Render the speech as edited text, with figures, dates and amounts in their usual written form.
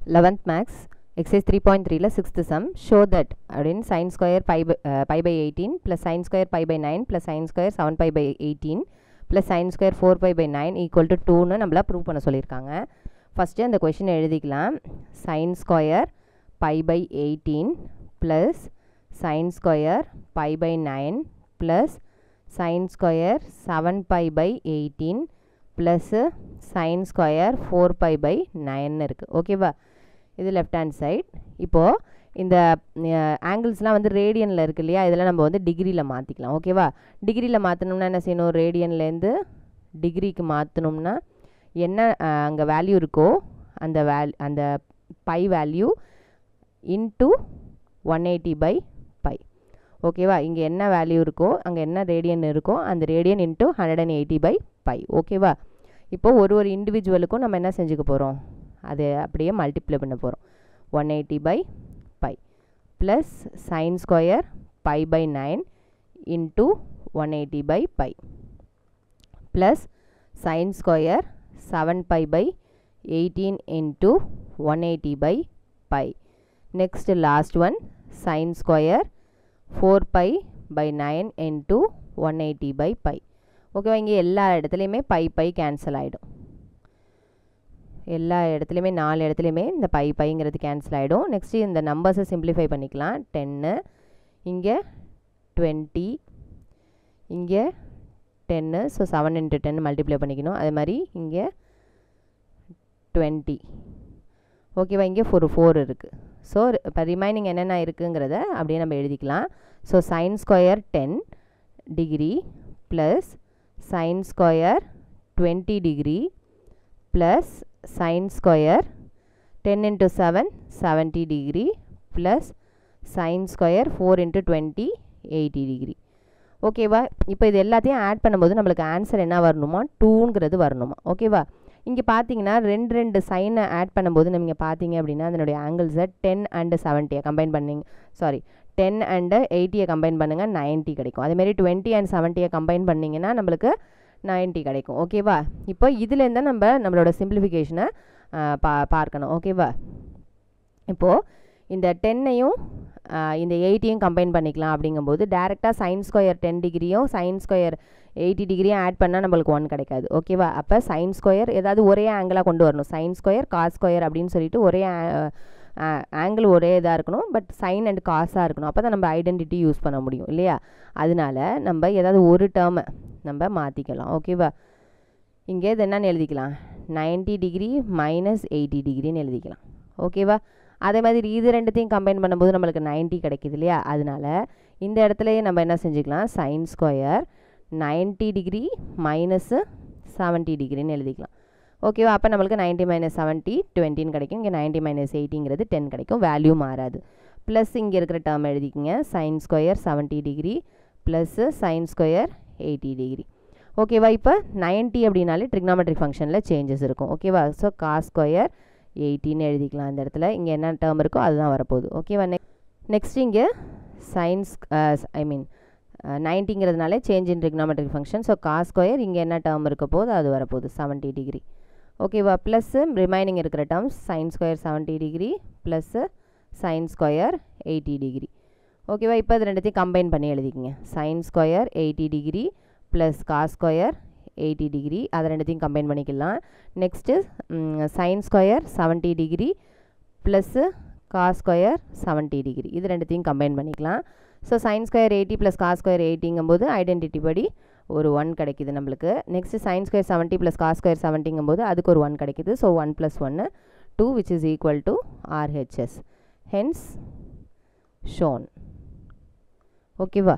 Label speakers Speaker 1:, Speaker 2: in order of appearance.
Speaker 1: 11th max exercise 3.3 la 6th sum show that sin square pi by 18 plus sin square pi by 9 plus sin square 7 pi by 18 plus sin square 4 pi by 9 equal to 2 னு நம்மள prove பண்ண சொல்லிருக்காங்க. First அந்த question எழுதிக்கலாம். sin square pi by 18 plus sin square pi by 9 plus sin square 7 pi by 18 plus sin square 4 pi by 9 இருக்கு. ஓகேவா? இது left hand side. இப்போது இந்த ஆங்கிள்ஸ்லாம் வந்து ரேடியனில் இருக்கு இல்லையா, இதெல்லாம் நம்ம வந்து டிகிரியில் மாற்றிக்கலாம். ஓகேவா? டிகிரியில் மாற்றணும்னா என்ன செய்யணும், ரேடியன்லேருந்து டிகிரிக்கு மாற்றணும்னா என்ன அங்கே வேல்யூ இருக்கோ அந்த pi value into 180 pi pi. ஓகேவா? இங்கே என்ன வேல்யூ இருக்கோ அங்கே என்ன ரேடியன் இருக்கோ அந்த ரேடியன் இன்ட்டு 180 பை பை. ஓகேவா? இப்போது ஒரு இண்டிவிஜுவலுக்கும் நம்ம என்ன செஞ்சுக்க போகிறோம், அது அப்படியே மல்டிப்ளை பண்ண போகிறோம். 180 pi pi plus sine square pi pi 9 into 180 pi pi plus sine square 7 pi pi 18 into 180 pi pi. Next last one sine square 4 pi pi 9 into 180 pi pi. ஓகேவா? இங்கே எல்லா இடத்துலையுமே பை பை கேன்சல் ஆகிடும். எல்லா இடத்துலையுமே 4 இடத்துலையுமே இந்த பைங்கிறது cancel ஆகிடும். நெக்ஸ்ட்டு இந்த நம்பர்ஸை சிம்பிளிஃபை பண்ணிக்கலாம். 10 இங்கே 20 இங்கே 10, ஸோ 7 இன்ட்டு 10 மல்டிப்ளை பண்ணிக்கணும். அதே மாதிரி இங்கே 20. ஓகேவா? இங்கே 4 இருக்குது. ஸோ இப்போ ரிமைனிங் என்னென்ன இருக்குங்கிறத அப்படியே நம்ம எழுதிக்கலாம். So sine square 10 degree plus sine square 20 degree plus sin square 10 into 7 70 degree plus sin square 4 into 20 80 degree. ஓகேவா? இப்போ இது எல்லாத்தையும் ஆட் பண்ணும்போது நம்மளுக்கு ஆன்சர் என்ன வரணுமா, 2ங்கிறது வரணுமா. ஓகேவா? இங்கே பார்த்தீங்கன்னா ரெண்டு சைனை ஆட் பண்ணும்போது நீங்கள் பார்த்தீங்க அப்படின்னா அதனுடைய ஆங்கிள்ஸை 10 அண்ட் 70 கம்பைன் பண்ணிங்க, 10 அண்ட் 80 கம்பைன் பண்ணுங்கள் 90 கிடைக்கும். அதேமாரி 20 அண்ட் 70 கம்பைன் பண்ணிங்கன்னா நம்மளுக்கு 90 கிடைக்கும். ஓகேவா? இப்போ இதுலேருந்து நம்மளோட சிம்பிளிஃபிகேஷனை பார்க்கணும். ஓகேவா? இப்போது இந்த 10ஐயும் இந்த 80யும் கம்பைன் பண்ணிக்கலாம். அப்படிங்கும்போது டேரெக்டாக சைன் ஸ்கொயர் 10 டிகிரியும் சைன் ஸ்கொயர் 80 டிகிரியும் ஆட் பண்ணால் நம்மளுக்கு 1 கிடைக்காது. ஓகேவா? அப்போ சைன் ஸ்கொயர் ஏதாவது ஒரே ஆங்கிளாக கொண்டு வரணும். சைன் ஸ்கொயர் காஸ் ஸ்கொயர் அப்படின்னு சொல்லிட்டு ஒரே ஆங்கிள் ஒரே இதாக இருக்கணும், பட் சைன் அண்ட் காஸாக இருக்கணும். அப்போ தான் நம்ம ஐடென்டிட்டி யூஸ் பண்ண முடியும் இல்லையா? அதனால நம்ம ஏதாவது ஒரு டேர்மை நம்ம மாற்றிக்கலாம். ஓகேவா? இங்கே இது என்னன்னு எழுதிக்கலாம், 90 டிகிரி மைனஸ் 80 டிகிரின்னு எழுதிக்கலாம். ஓகேவா? அதே மாதிரி இது ரெண்டுத்தையும் கம்பைன் பண்ணும்போது நம்மளுக்கு 90 கிடைக்கிது இல்லையா? அதனால இந்த இடத்துலையே நம்ம என்ன செஞ்சுக்கலாம், சைன் ஸ்கொயர் 90 டிகிரி மைனஸ் 70 டிகிரின்னு எழுதிக்கலாம். ஓகேவா? அப்போ நம்மளுக்கு 90 மைனஸ் 70 20ன்னு கிடைக்கும். இங்கே 90 மைனஸ் 80ங்கிறது 10 கிடைக்கும். வேல்யூ மாறாது. ப்ளஸ் இங்கே இருக்கிற டேர்ம் எழுதிக்கிங்க, sine square 70 degree plus sine square 80 degree. ஓகேவா? இப்போ 90 அப்படின்னாலே ட்ரிக்னாமெட்ரிக் ஃபங்க்ஷனில் சேஞ்சஸ் இருக்கும். ஓகேவா? ஸோ காஸ் ஸ்கொயர் 80ன்னு எழுதிக்கலாம். இந்த இடத்துல இங்கே என்ன டேர்ம் இருக்கோ அதுதான் வரப்போகுது. ஓகேவா? நெக்ஸ்ட் இங்கே சைன்ஸ் 90ங்கிறதுனாலே change in trigonometric function. So cos square இங்கே என்ன டேர்ம் இருக்க போகுது அது வரப்போகுது 70 டிகிரி. ஓகேவா? ப்ளஸ்ஸு ரிமைனிங் இருக்கிற terms sine square 70 degree plus sine square 80 degree. ஓகேவா? இப்போ இது ரெண்டுத்தையும் கம்பைன் பண்ணி எழுதிக்கிங்க. Sine square 80 degree plus cos square 80 degree, அதை ரெண்டுத்தையும் கம்பைன் பண்ணிக்கலாம். Next sine square 70 degree plus cos square 70 degree, இது ரெண்டுத்தையும் கம்பைன் பண்ணிக்கலாம். So sine square 80 plus cos square 80ங்கும்போது ஐடென்டிட்டி படி ஒரு 1 கிடைக்குது நம்மளுக்கு. Next sine square 70 plus cos square 70ங்கும்போது அதுக்கு ஒரு 1 கிடைக்குது. So 1 + 1 2 which is equal to RHS. Hence shown. ஓகேவா?